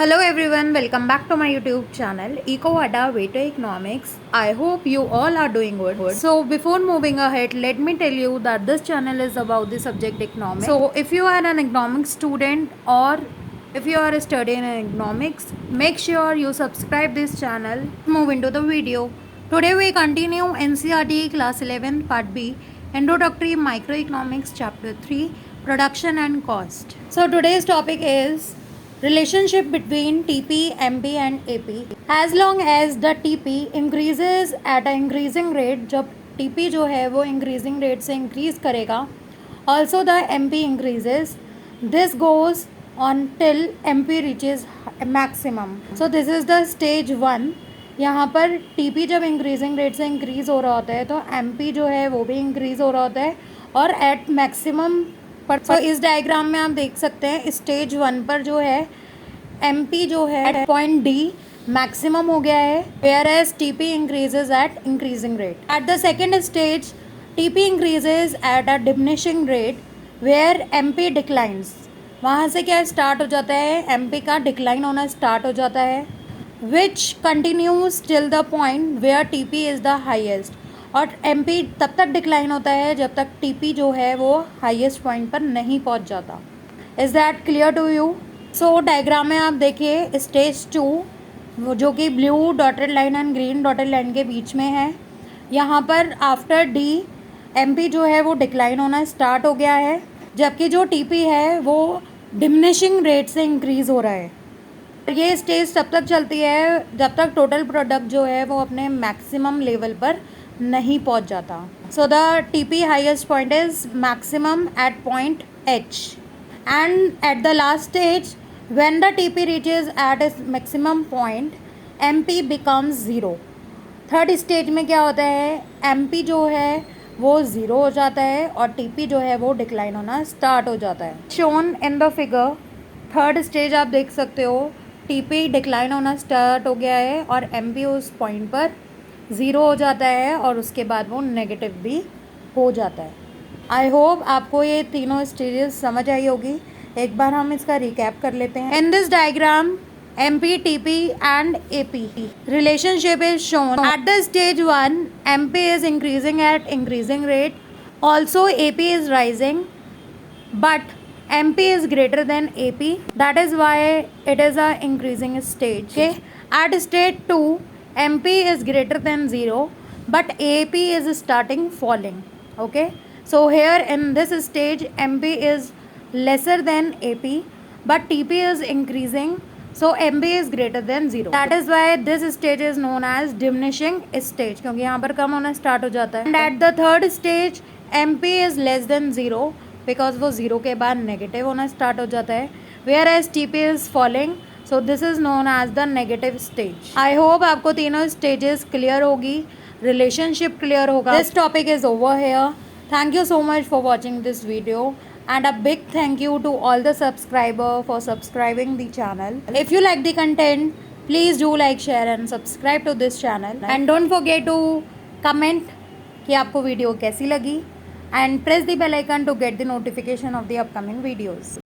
Hello everyone, welcome back to my YouTube channel EcoVada Way to Economics. I hope you all are doing good. So before moving ahead, let me tell you that this channel is about the subject economics. So if you are an economics student or if you are studying economics, make sure you subscribe this channel. Move into the video. Today we continue NCERT class 11 part B, Introductory Microeconomics chapter 3, Production and Cost. So today's topic is relationship between TP, MP and AP. As long as the TP increases at an increasing rate, जब TP जो है वो increasing rate से increase करेगा, also the MP increases. This goes on till MP reaches maximum. So this is the stage 1. यहाँ पर TP जब increasing rate से इंक्रीज हो रहा होता है तो MP जो है वो भी इंक्रीज हो रहा होता है और एट मैक्सिमम पर। तो इस डायग्राम में आप देख सकते हैं स्टेज 1 पर जो है MP जो है एट पॉइंट D मैक्सिमम हो गया है, whereas TP increases at increasing rate. At the second stage TP increases at a diminishing rate वेयर MP डिक्लाइंस। वहाँ से क्या स्टार्ट हो जाता है, MP का डिक्लाइन होना स्टार्ट हो जाता है, which continues till the point where TP is the highest. और MP तब तक डिक्लाइन होता है जब तक TP जो है वो हाईएस्ट पॉइंट पर नहीं पहुंच जाता। Is that clear to you? So diagram में आप देखिए स्टेज 2 जो कि blue dotted line and green dotted line के बीच में है, यहाँ पर आफ्टर D MP जो है वो डिक्लाइन होना स्टार्ट हो गया है, जबकि जो TP है वो डिमिनिशिंग रेट से इंक्रीज़ हो रहा है। ये स्टेज तब तक चलती है जब तक टोटल प्रोडक्ट जो है वो अपने मैक्सिमम लेवल पर नहीं पहुंच जाता। So the TP highest point is maximum at point H and at the last stage when the TP reaches at its maximum point MP becomes zero. Third stage में क्या होता है, MP जो है वो ज़ीरो हो जाता है और TP जो है वो डिक्लाइन होना स्टार्ट हो जाता है। Shown in the figure third stage आप देख सकते हो TP डिक्लाइन होना स्टार्ट हो गया है और MP उस पॉइंट पर ज़ीरो हो जाता है और उसके बाद वो नेगेटिव भी हो जाता है। आई होप आपको ये तीनों स्टेजेस समझ आई होगी। एक बार हम इसका रिकैप कर लेते हैं। In this diagram MP, TP and AP relationship is shown. At the stage 1, MP is increasing at increasing rate. Also AP is rising, but MP is greater than AP. That is why it is a increasing stage. Okay. At stage 2, MP is greater than 0, but AP is starting falling. Okay. So here in this stage, MP is lesser than AP, but TP is increasing. So MP is greater than 0. That is why this stage is known as diminishing stage, क्योंकि यहाँ पर कम होना start हो जाता है। And at the third stage, MP is less than 0. Because वो zero के बाद नेगेटिव होना स्टार्ट हो जाता है, whereas TP is falling. So this is known as the negative stage. I hope आपको तीनों स्टेजेस क्लियर होगी, रिलेशनशिप क्लियर होगा। This topic is over here. Thank you so much for watching this video and a big thank you to all the subscriber for subscribing the channel. If you like the content, please do like, share and subscribe to this channel and don't forget to comment कि आपको video कैसी लगी and press the bell icon to get the notification of the upcoming videos.